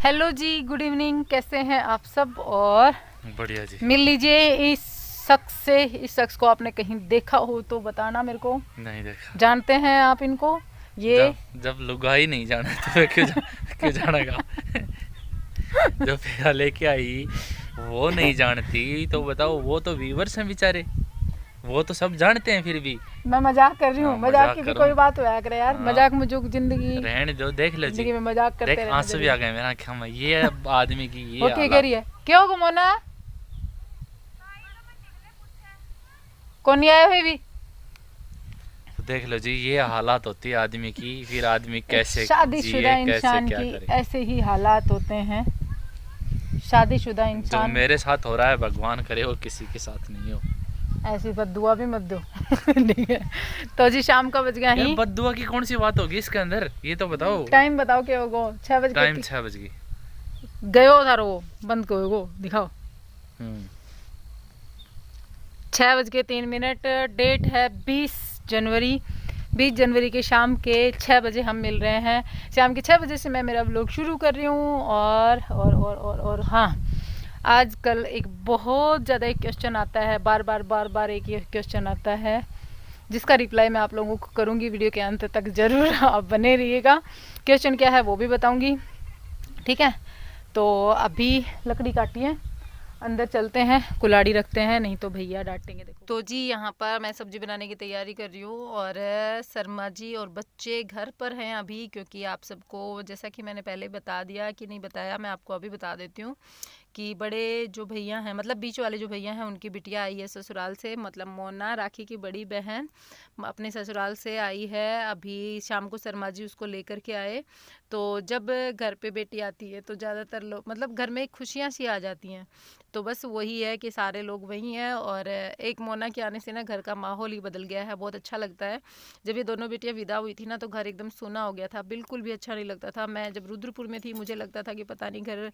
Hello जी, good evening. कैसे हैं आप सब? और बढ़िया जी। मिल लीजिए इस शख्स से। इस शख्स को आपने कहीं देखा हो तो बताना मेरे को। नहीं देखा। जानते हैं आप इनको? ये जब जब लुगाई नहीं जाना तो फिर क्यों जानेगा। जो पैसा लेके आई वो नहीं जानती तो बताओ, वो तो व्यूवर्स हैं बेचारे, वो तो सब जानते हैं फिर भी। मैं मजाक कर रही हूँ। हाँ, मजाक मजाक की भी करो। कोई बात होया करे यार। हाँ, मजाक मजूक जिंदगी रहने दो, देख लो जी। जिंदगी में मजाक करते देख रहना आंसू भी जरूरी। आ गए मेरा आँखों में, ये आदमी की वो ये क्या कह हालत। रही है? क्यों घुमोना? कौन नहीं आया हुई भी? तो देख लो जी, ये हालात होती है आदमी की, फिर आदमी एक कैसे शादीशुदा जिए, कैसे इंसान क्या की करे। ऐसे ही हालात होते हैं। शादीशुदा जो इंसान मेरे साथ हो रहा है भगवान करे और किसी के साथ नहीं हो। ऐसी बद्दुआ भी मत दो। ठीक है। तो जी शाम का बज गया यार ही। बद्दुआ की कौन सी बात होगी इसके अंदर, ये तो बताओ। टाइम बताओ क्या होगा? 6 बज टाइम के 6 बज गई। गयो था रो बंद को होगो दिखाओ। 6:03। डेट है 20 जनवरी। 20 जनवरी के शाम के 6 बजे हम मिल रहे हैं। शाम के 6 बजे से मैं मेरा व्लॉग शुरू कर रही हूँ। और हाँ, आजकल एक बहुत ज़्यादा एक क्वेश्चन आता है, बार बार एक ये क्वेश्चन आता है जिसका रिप्लाई मैं आप लोगों को करूँगी। वीडियो के अंत तक ज़रूर आप बने रहिएगा। क्वेश्चन क्या है वो भी बताऊँगी, ठीक है? तो अभी लकड़ी काटी है, अंदर चलते हैं, कुल्हाड़ी रखते हैं, नहीं तो भैया डांटेंगे। देखो तो जी, यहाँ पर मैं सब्जी बनाने की तैयारी कर रही हूँ और शर्मा जी और बच्चे घर पर हैं अभी, क्योंकि आप सबको जैसा कि मैंने पहले बता दिया कि नहीं बताया, मैं आपको अभी बता देती हूँ कि बड़े जो भैया हैं, मतलब बीच वाले जो भैया हैं, उनकी बिटिया आई है ससुराल से। मतलब मोना, राखी की बड़ी बहन, अपने ससुराल से आई है। अभी शाम को शर्मा जी उसको लेकर के आए। तो जब घर पे बेटी आती है तो ज़्यादातर लोग, मतलब घर में खुशियाँ सी आ जाती हैं। तो बस वही है कि सारे लोग वही हैं। और एक मोना के आने से ना घर का माहौल ही बदल गया है, बहुत अच्छा लगता है। जब ये दोनों बेटियां विदा हुई थी ना तो घर एकदम सूना हो गया था, बिल्कुल भी अच्छा नहीं लगता था। मैं जब रुद्रपुर में थी मुझे लगता था कि पता नहीं घर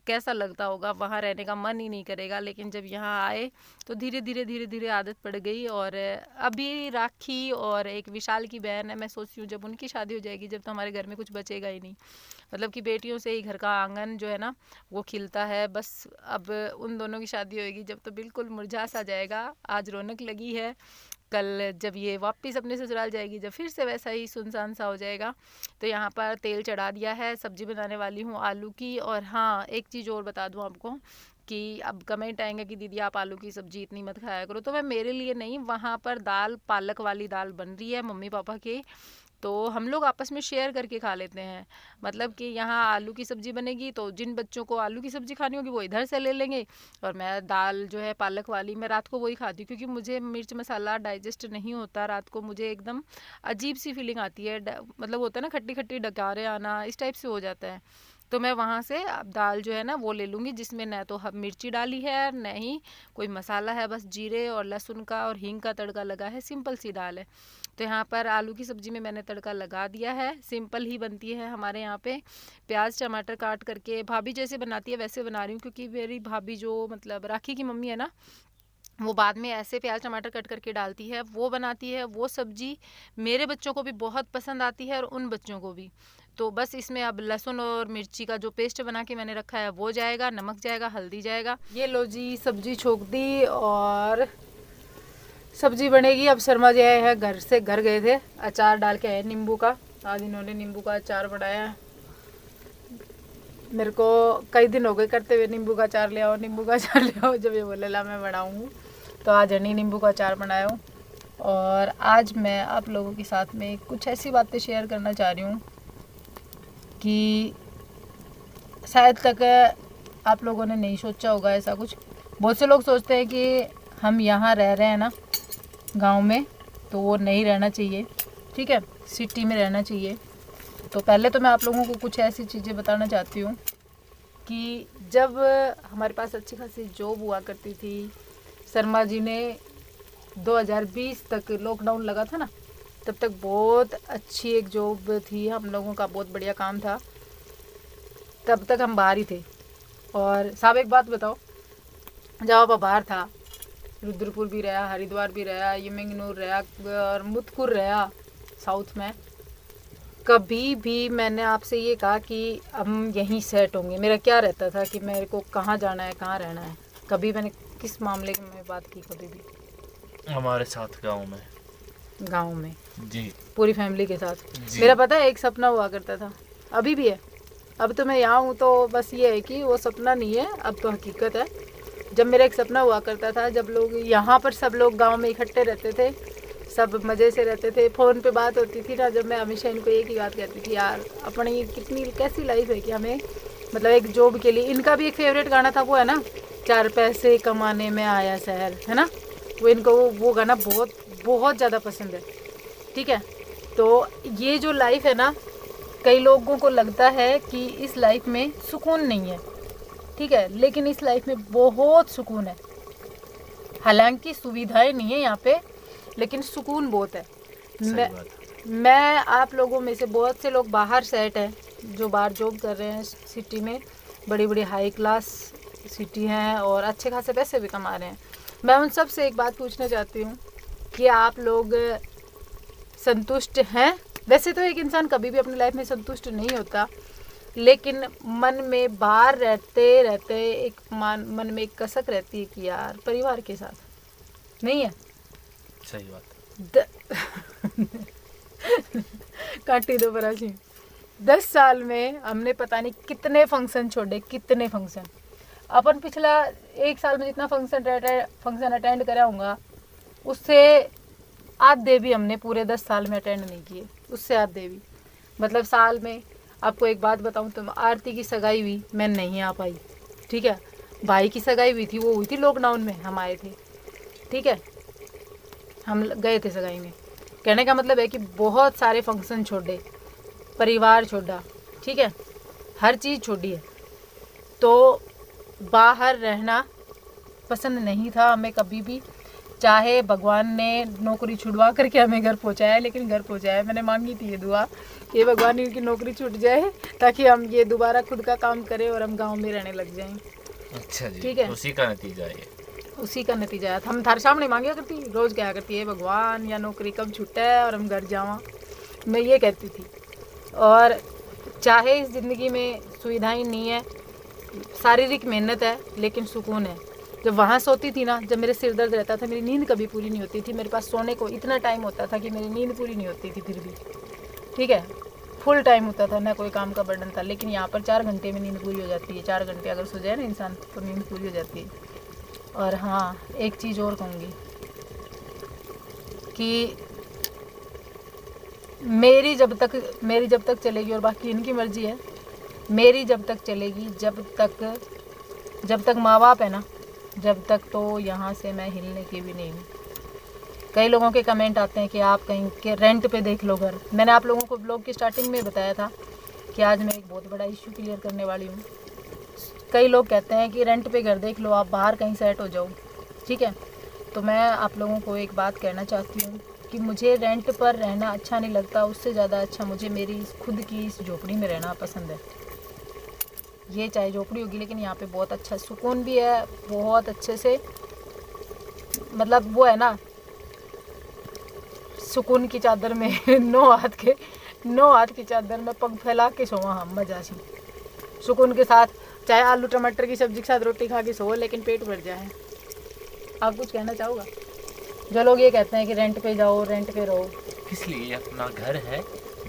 कैसा लगता होगा, वहाँ रहने का मन ही नहीं करेगा। लेकिन जब यहाँ आए तो धीरे धीरे आदत पड़ गई। और अभी राखी और एक विशाल की बहन है, मैं सोचती हूँ जब उनकी शादी हो जाएगी, जब तो हमारे घर में कुछ बचेगा ही नहीं। मतलब कि बेटियों से ही घर का आंगन जो है ना वो खिलता है। बस अब उन दोनों की शादी होगी जब तो बिल्कुल मुरझा सा जाएगा। आज रौनक लगी है, कल जब ये वापस अपने ससुराल जाएगी जब फिर से वैसा ही सुनसान सा हो जाएगा। तो यहाँ पर तेल चढ़ा दिया है, सब्जी बनाने वाली हूँ आलू की। और हाँ, एक चीज़ और बता दूँ आपको कि अब कमेंट आएंगे कि दीदी आप आलू की सब्जी इतनी मत खाया करो। तो मैं मेरे लिए नहीं, वहाँ पर दाल, पालक वाली दाल बन रही है मम्मी पापा के, तो हम लोग आपस में शेयर करके खा लेते हैं। मतलब कि यहाँ आलू की सब्ज़ी बनेगी तो जिन बच्चों को आलू की सब्ज़ी खानी होगी वो इधर से ले लेंगे, और मैं दाल जो है पालक वाली, मैं रात को वही खाती हूँ क्योंकि मुझे मिर्च मसाला डाइजेस्ट नहीं होता। रात को मुझे एकदम अजीब सी फीलिंग आती है, मतलब होता है ना खट्टी खट्टी डकारे आना, इस टाइप से हो जाता है। तो मैं वहाँ से अब दाल जो है ना वो ले लूँगी जिसमें न तो मिर्ची डाली है न ही कोई मसाला है, बस जीरे और लहसुन का और हींग का तड़का लगा है, सिंपल सी दाल है। तो यहाँ पर आलू की सब्ज़ी में मैंने तड़का लगा दिया है, सिंपल ही बनती है हमारे यहाँ पे। प्याज टमाटर काट करके भाभी जैसे बनाती है वैसे बना रही हूँ, क्योंकि मेरी भाभी जो मतलब राखी की मम्मी है ना, वो बाद में ऐसे प्याज टमाटर कट करके डालती है, वो बनाती है। वो सब्जी मेरे बच्चों को भी बहुत पसंद आती है और उन बच्चों को भी। तो बस इसमें अब लहसुन और मिर्ची का जो पेस्ट बना के मैंने रखा है वो जाएगा, नमक जाएगा, हल्दी जाएगा। ये लो जी, सब्जी छोक दी और सब्जी बनेगी। अब शर्मा जी आए हैं घर से, घर गए थे, अचार डाल के आए नींबू का। आज इन्होंने नींबू का अचार बनाया। मेरे को कई दिन हो गए करते हुए, नींबू का अचार ले आओ, नींबू का अचार ले आओ। जब ये बोले ला मैं बनाऊँ, तो आज हनी नींबू का अचार बनाया हूँ। और आज मैं आप लोगों के साथ में कुछ ऐसी बातें शेयर करना चाह रही हूँ कि शायद तक आप लोगों ने नहीं सोचा होगा ऐसा कुछ। बहुत से लोग सोचते हैं कि हम यहाँ रह रहे हैं ना गांव में, तो वो नहीं रहना चाहिए, ठीक है, सिटी में रहना चाहिए। तो पहले तो मैं आप लोगों को कुछ ऐसी चीज़ें बताना चाहती हूँ कि जब हमारे पास अच्छी खासी जॉब हुआ करती थी, शर्मा जी ने 2020 तक लॉकडाउन लगा था ना, तब तक बहुत अच्छी एक जॉब थी, हम लोगों का बहुत बढ़िया काम था, तब तक हम बाहर ही थे। और साहब एक बात बताओ, जब आप बाहर था, रुद्रपुर भी रहा, हरिद्वार भी रहा, यमंगनूर रहा और मुतकुर रहा साउथ में, कभी भी मैंने आपसे ये कहा कि हम यहीं सेट होंगे, मेरा क्या रहता था कि मेरे को कहाँ जाना है, कहाँ रहना है, कभी मैंने किस मामले में बात की? कभी भी हमारे साथ गांव में जी, पूरी फैमिली के साथ जी। मेरा पता है एक सपना हुआ करता था, अभी भी है। अब तो मैं यहाँ हूँ तो बस ये है कि वो सपना नहीं है, अब तो हकीकत है। जब मेरा एक सपना हुआ करता था, जब लोग यहाँ पर सब लोग गांव में इकट्ठे रहते थे, सब मज़े से रहते थे, फ़ोन पे बात होती थी ना, जब मैं हमेशा इनको एक ही बात कहती थी, यार अपनी कितनी कैसी लाइफ है कि हमें मतलब एक जॉब के लिए। इनका भी एक फेवरेट गाना था, वो है ना 4 पैसे कमाने में आया शहर, है ना, वो इनको वो गाना बहुत बहुत ज़्यादा पसंद है। ठीक है, तो ये जो लाइफ है ना, कई लोगों को लगता है कि इस लाइफ में सुकून नहीं है, ठीक है, लेकिन इस लाइफ में बहुत सुकून है। हालांकि सुविधाएं नहीं है यहाँ पे, लेकिन सुकून बहुत है। मैं आप लोगों में से बहुत से लोग बाहर सेट हैं, जो बाहर जॉब कर रहे हैं सिटी में, बड़ी बड़ी हाई क्लास सिटी हैं और अच्छे खासे पैसे भी कमा रहे हैं। मैं उन सब से एक बात पूछना चाहती हूँ कि आप लोग संतुष्ट हैं? वैसे तो एक इंसान कभी भी अपनी लाइफ में संतुष्ट नहीं होता, लेकिन मन में बाहर रहते रहते एक मन में एक कसक रहती है कि यार परिवार के साथ नहीं है। सही बात। काटी दो बरासी। 10 साल में हमने पता नहीं कितने फंक्शन छोड़े, कितने फंक्शन। अपन पिछला 1 साल में जितना फंक्शन अटेंड करा होगा, उससे आधे भी हमने पूरे 10 साल में अटेंड नहीं किए, उससे आधे भी। मतलब साल में आपको एक बात बताऊं तो आरती की सगाई हुई, मैं नहीं आ पाई, ठीक है। भाई की सगाई हुई थी, वो हुई थी लॉकडाउन में, हम आए थे, ठीक है, हम गए थे सगाई में। कहने का मतलब है कि बहुत सारे फंक्शन छोड़े, परिवार छोड़ा, ठीक है, हर चीज़ छोड़ी है। तो बाहर रहना पसंद नहीं था हमें कभी भी, चाहे भगवान ने नौकरी छुड़वा करके हमें घर पहुंचाया, लेकिन घर पहुंचाया। मैंने मांगी थी ये दुआ कि भगवान इनकी नौकरी छूट जाए ताकि हम ये दोबारा खुद का काम करें और हम गांव में रहने लग जाएं। अच्छा जी, ठीक है, उसी का नतीजा है ये। उसी का नतीजा है। हम थारे सामने मांगा करती, रोज़ क्या करती है, भगवान या नौकरी कब छूटे और हम घर जावा, मैं ये कहती थी। और चाहे इस ज़िंदगी में सुविधाएं नहीं है, शारीरिक मेहनत है, लेकिन सुकून है। जब वहाँ सोती थी ना, जब मेरे सिर दर्द रहता था, मेरी नींद कभी पूरी नहीं होती थी, मेरे पास सोने को इतना टाइम होता था कि मेरी नींद पूरी नहीं होती थी फिर भी, ठीक है, फुल टाइम होता था, ना कोई काम का बर्डन था। लेकिन यहाँ पर 4 घंटे में नींद पूरी हो जाती है। 4 घंटे अगर सो जाए ना इंसान तो नींद पूरी हो जाती है। और हाँ, एक चीज़ और कहूँगी कि मेरी जब तक चलेगी, और बाकी इनकी मर्जी है, मेरी जब तक चलेगी, जब तक माँ बाप है ना, जब तक तो यहाँ से मैं हिलने की भी नहीं हूँ। कई लोगों के कमेंट आते हैं कि आप कहीं के रेंट पे देख लो घर। मैंने आप लोगों को ब्लॉग की स्टार्टिंग में बताया था कि आज मैं एक बहुत बड़ा इश्यू क्लियर करने वाली हूँ। कई लोग कहते हैं कि रेंट पे घर देख लो, आप बाहर कहीं सेट हो जाओ, ठीक है। तो मैं आप लोगों को एक बात कहना चाहती हूँ कि मुझे रेंट पर रहना अच्छा नहीं लगता, उससे ज़्यादा अच्छा मुझे मेरी खुद की इस झोपड़ी में रहना पसंद है। ये चाहे झोपड़ी होगी, लेकिन यहाँ पे बहुत अच्छा सुकून भी है, बहुत अच्छे से, मतलब वो है ना, सुकून की चादर में 9 हाथ की चादर में पग फैला के सोवा हम मजा से, सुकून के साथ, चाहे आलू टमाटर की सब्जी के साथ रोटी खा के सो, लेकिन पेट भर जाए। आप कुछ कहना चाहोगा? जो लोग ये कहते हैं कि रेंट पे जाओ, रेंट पे रहो, इसलिए अपना घर है,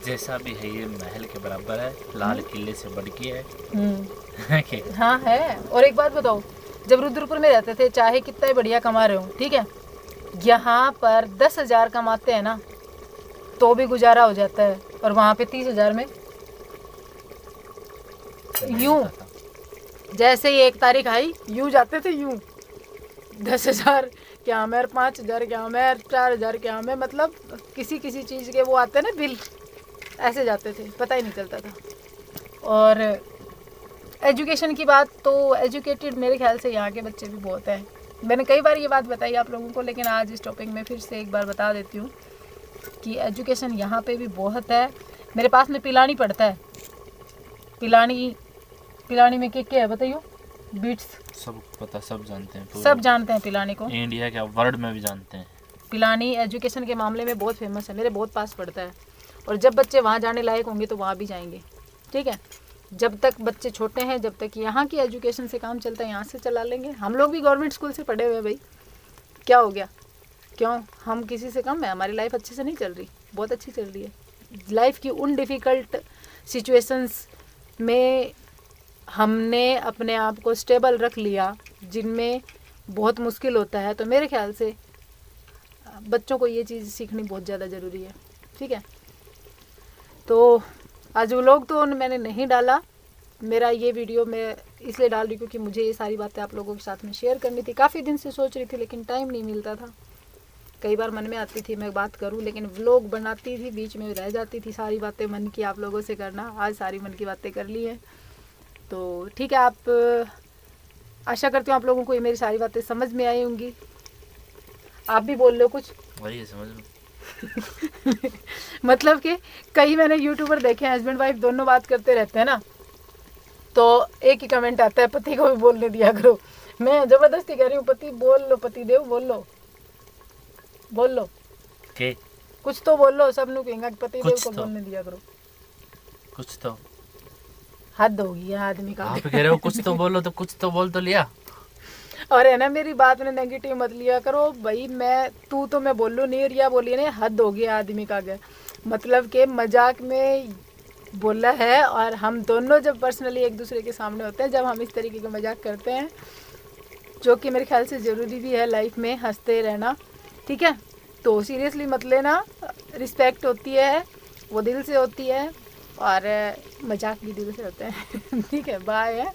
जैसा भी है, ये महल के बराबर है, लाल किले से बढ़ के है। हाँ है। और एक बात बताओ, जब रुद्रपुर में रहते थे, चाहे कितना ही बढ़िया कमा रहे हो, ठीक है, यहाँ पर 10,000 कमाते हैं ना तो भी गुजारा हो जाता है, और वहाँ पे 30,000 में यूं, जैसे ही 1 तारीख आई यूं जाते थे, यूं 10,000 क्या हमें, 5,000 क्या हमें, 4,000 क्या हमें, मतलब किसी चीज़ के वो आते ना बिल, ऐसे जाते थे, पता ही नहीं चलता था। और एजुकेशन की बात, तो एजुकेटेड मेरे ख्याल से यहाँ के बच्चे भी बहुत हैं। मैंने कई बार ये बात बताई आप लोगों को, लेकिन आज इस टॉपिक में फिर से एक बार बता देती हूँ कि एजुकेशन यहाँ पे भी बहुत है। मेरे पास में पिलानी पड़ता है, पिलानी में क्या है बताइए? बीट्स, सब पता, सब जानते हैं, सब जानते हैं पिलानी को, इंडिया के वर्ल्ड में भी जानते हैं। पिलानी एजुकेशन के मामले में बहुत फेमस है, मेरे बहुत पास पड़ता है। और जब बच्चे वहाँ जाने लायक होंगे तो वहाँ भी जाएंगे, ठीक है। जब तक बच्चे छोटे हैं, जब तक यहाँ की एजुकेशन से काम चलता है, यहाँ से चला लेंगे। हम लोग भी गवर्नमेंट स्कूल से पढ़े हुए भाई, क्या हो गया, क्यों हम किसी से कम है? हमारी लाइफ अच्छे से नहीं चल रही, बहुत अच्छी चल रही है। लाइफ की उन डिफ़िकल्ट सिचुएशंस में हमने अपने आप को स्टेबल रख लिया जिनमें बहुत मुश्किल होता है। तो मेरे ख्याल से बच्चों को ये चीज़ सीखनी बहुत ज़्यादा ज़रूरी है, ठीक है। तो आज व्लॉग तो मैंने नहीं डाला, मेरा ये वीडियो मैं इसलिए डाल रही क्योंकि मुझे ये सारी बातें आप लोगों के साथ में शेयर करनी थी। काफ़ी दिन से सोच रही थी लेकिन टाइम नहीं मिलता था। कई बार मन में आती थी मैं बात करूं, लेकिन व्लॉग बनाती थी, बीच में रह जाती थी सारी बातें मन की आप लोगों से करना। आज सारी मन की बातें कर ली हैं, तो ठीक है। आप आशा करती हूँ आप लोगों को ये मेरी सारी बातें समझ में आई होंगी। आप भी बोल लो कुछ। वही समझ लो। मतलब कि कई मैंने यूट्यूबर देखे हैं, हस्बैंड वाइफ दोनों बात करते रहते हैं ना, तो एक ही कमेंट आता है, पति को भी बोलने दिया करो। मैं ज़बरदस्ती कह रही हूँ, पति बोल लो, पति देव बोल लो, बोल लो के कुछ तो बोल लो। सब नु कहेंगे पति देव को तो बोलने दिया करो। कुछ तो हद होगी है आदमी का। आप कह रहे हो कुछ तो बोलो, तो कुछ तो बोल तो लिया। और है ना, मेरी बात में नेगेटिव मत लिया करो भाई। मैं तू तो मैं बोलूँ नहीं, रिया बोलिए नहीं, हद होगी आदमी का। क्या मतलब कि मजाक में बोला है, और हम दोनों जब पर्सनली एक दूसरे के सामने होते हैं, जब हम इस तरीके का मजाक करते हैं, जो कि मेरे ख्याल से ज़रूरी भी है लाइफ में, हंसते रहना, ठीक है। तो सीरियसली मत लेना, रिस्पेक्ट होती है वो दिल से होती है, और मजाक भी दिल से होते हैं। ठीक है, बाय है।